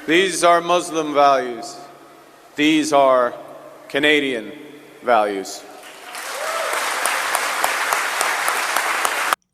These are Muslim values. These are Canadian values.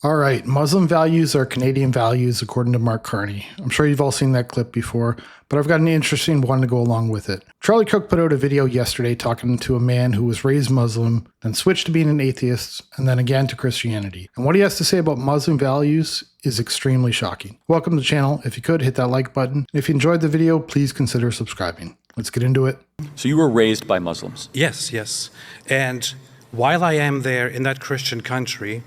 All right, Muslim values are Canadian values, according to Mark Carney. I'm sure you've all seen that clip before, but I've got an interesting one to go along with it. Charlie Kirk put out a video yesterday talking to a man who was raised Muslim, then switched to being an atheist, and then again to Christianity. And what he has to say about Muslim values is extremely shocking. Welcome to the channel. If you could, hit that like button. If you enjoyed the video, please consider subscribing. Let's get into it. So you were raised by Muslims? Yes. And while I am there in that Christian country,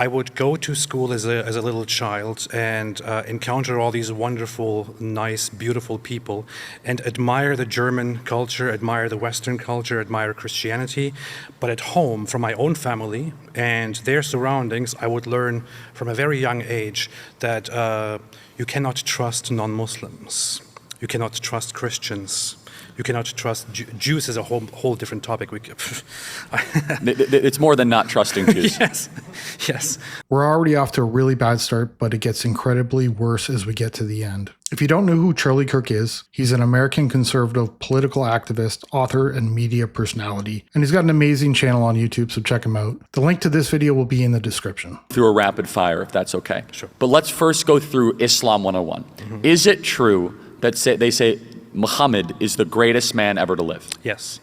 I would go to school as a little child and encounter all these wonderful, nice, beautiful people and admire the German culture, admire the Western culture, admire Christianity. But at home, from my own family and their surroundings, I would learn from a very young age that you cannot trust non-Muslims. You cannot trust Christians. You cannot trust Jews is a whole different topic. It's more than not trusting Jews. Yes. We're already off to a really bad start, but it gets incredibly worse as we get to the end. If you don't know who Charlie Kirk is, he's an American conservative political activist, author, and media personality. And he's got an amazing channel on YouTube, so check him out. The link to this video will be in the description. Through a rapid fire, if that's okay. Sure. But let's first go through Islam 101. Mm-hmm. Is it true that they say Muhammad is the greatest man ever to live? Yes.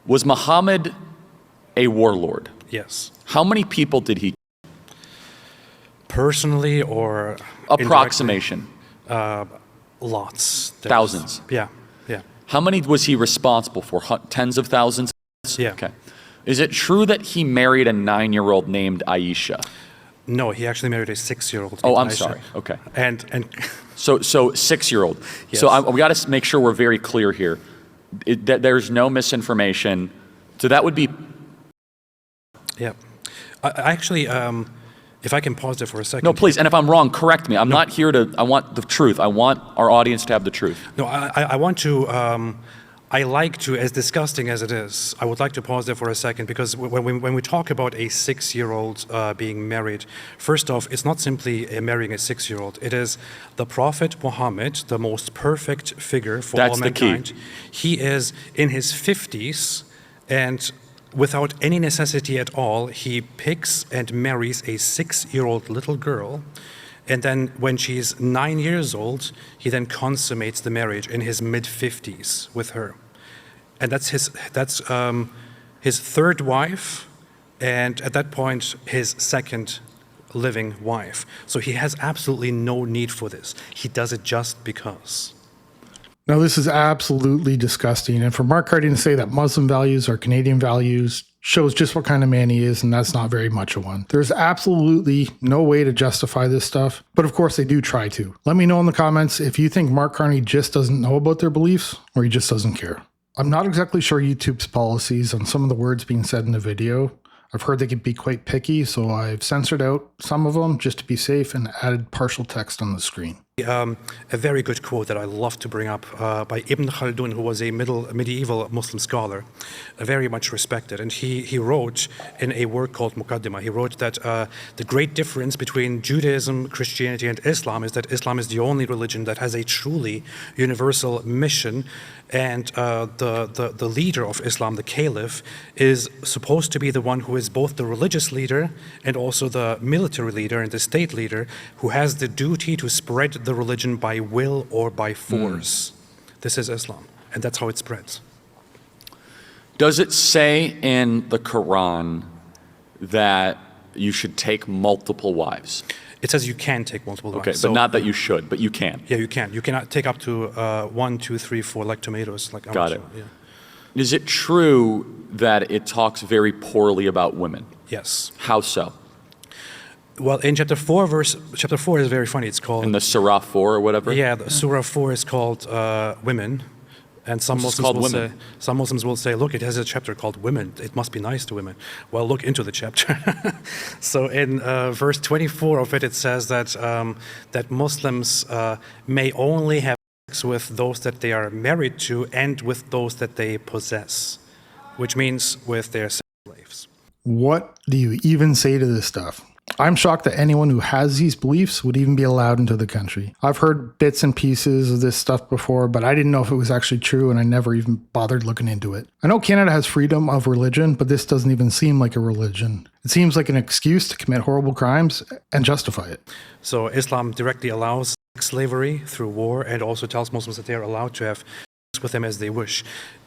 Was Muhammad a warlord? Yes. How many people did he? Personally or approximation? Lots. Thousands? Yeah. How many was he responsible for? Tens of thousands? Yeah. Okay. Is it true that he married a 9-year-old named Aisha? No, he actually married a 6-year-old. Oh, I'm Aisha. sorry. Okay. And So 6-year-old. Yes. So we got to make sure we're very clear here. That there's no misinformation. So that would be. Yeah. I actually, if I can pause there for a second. No, please. And if I'm wrong, correct me. I'm not here to. I want the truth. I want our audience to have the truth. No, I want to. I like to, as disgusting as it is, I would like to pause there for a second, because when we talk about a 6-year-old being married, first off, it's not simply marrying a 6-year-old. It is the Prophet Muhammad, the most perfect figure for all mankind. He is in his 50s, and without any necessity at all, he picks and marries a 6-year-old little girl. And then when she's 9 years old, he then consummates the marriage in his mid-50s with her. And that's his third wife, and at that point, his second living wife. So he has absolutely no need for this. He does it just because. Now, this is absolutely disgusting. And for Mark Carney to say that Muslim values are Canadian values shows just what kind of man he is, and that's not very much of one. There's absolutely no way to justify this stuff, but of course they do try to. Let me know in the comments if you think Mark Carney just doesn't know about their beliefs, or he just doesn't care. I'm not exactly sure YouTube's policies on some of the words being said in the video. I've heard they can be quite picky, so I've censored out some of them just to be safe and added partial text on the screen. A very good quote that I love to bring up by Ibn Khaldun, who was a medieval Muslim scholar, very much respected. And he wrote in a work called Muqaddimah, he wrote that the great difference between Judaism, Christianity, and Islam is that Islam is the only religion that has a truly universal mission. And the leader of Islam, the caliph, is supposed to be the one who is both the religious leader and also the military leader and the state leader, who has the duty to spread the religion by will or by force. This is Islam, and that's how it spreads. Does it say in the Quran that you should take multiple wives? It says you can take multiple wives. Okay, but not that you should, but you can. Yeah, you can. You cannot take up to 1, 2, 3, 4, like tomatoes. Like Got it. Yeah. Is it true that it talks very poorly about women? Yes. How so? Well, in chapter 4 is very funny. It's called... In the Surah 4 or whatever? Yeah, the Surah 4 is called Women. And some Muslims will say, look, it has a chapter called Women. It must be nice to women. Well, look into the chapter. So in verse 24 of it, it says that that Muslims may only have sex with those that they are married to and with those that they possess, which means with their sex slaves. What do you even say to this stuff? I'm shocked that anyone who has these beliefs would even be allowed into the country. I've heard bits and pieces of this stuff before, but I didn't know if it was actually true, and I never even bothered looking into it. I know Canada has freedom of religion, but this doesn't even seem like a religion. It seems like an excuse to commit horrible crimes and justify it. So Islam directly allows slavery through war and also tells Muslims that they are allowed to have sex with them as they wish.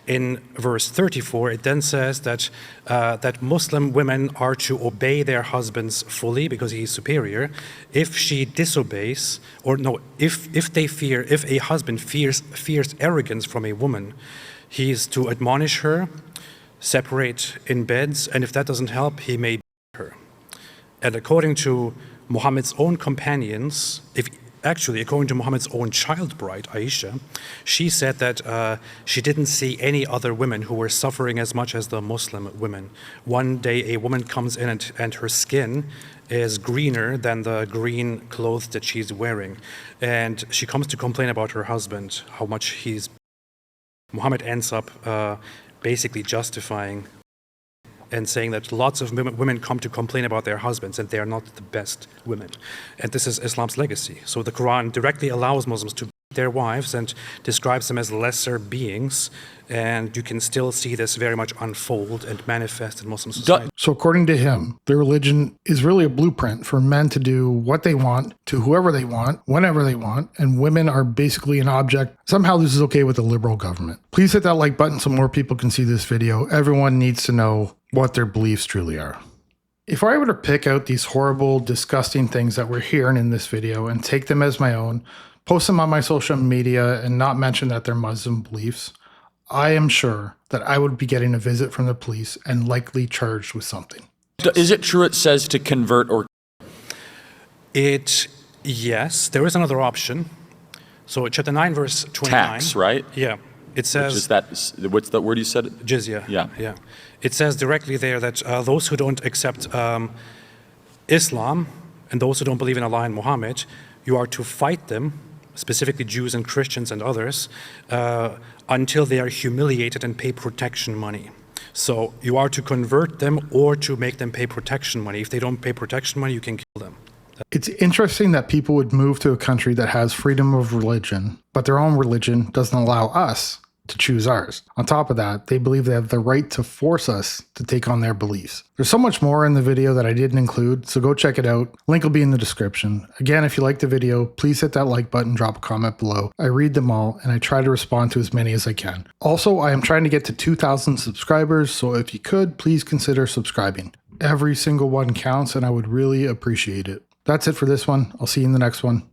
In verse 34, it then says that that Muslim women are to obey their husbands fully because he is superior. If she disobeys, or no, if a husband fears arrogance from a woman, he is to admonish her, separate in beds, and if that doesn't help, he may beat her. And according to Muhammad's own companions, according to Muhammad's own child bride, Aisha, she said that she didn't see any other women who were suffering as much as the Muslim women. One day a woman comes in and her skin is greener than the green clothes that she's wearing. And she comes to complain about her husband, how much he's... Muhammad ends up basically justifying and saying that lots of women come to complain about their husbands and they are not the best women. And this is Islam's legacy. So the Quran directly allows Muslims to beat their wives and describes them as lesser beings. And you can still see this very much unfold and manifest in Muslim society. So according to him, their religion is really a blueprint for men to do what they want to whoever they want, whenever they want, and women are basically an object. Somehow this is okay with the liberal government. Please hit that like button so more people can see this video. Everyone needs to know what their beliefs truly are. If I were to pick out these horrible, disgusting things that we're hearing in this video and take them as my own, post them on my social media and not mention that they're Muslim beliefs, I am sure that I would be getting a visit from the police and likely charged with something. Is it true it says to convert or... Yes, there is another option. So chapter 9, verse 29. Tax, right? Yeah. It says... Which is that, what's the word you said? Jizya. Yeah. It says directly there that those who don't accept Islam and those who don't believe in Allah and Muhammad, you are to fight them, specifically Jews and Christians and others, until they are humiliated and pay protection money. So you are to convert them or to make them pay protection money. If they don't pay protection money, you can kill them. It's interesting that people would move to a country that has freedom of religion, but their own religion doesn't allow us to choose ours. On top of that, they believe they have the right to force us to take on their beliefs. There's so much more in the video that I didn't include, so go check it out. Link will be in the description. Again, if you liked the video, please hit that like button, drop a comment below. I read them all, and I try to respond to as many as I can. Also, I am trying to get to 2,000 subscribers, so if you could, please consider subscribing. Every single one counts, and I would really appreciate it. That's it for this one. I'll see you in the next one.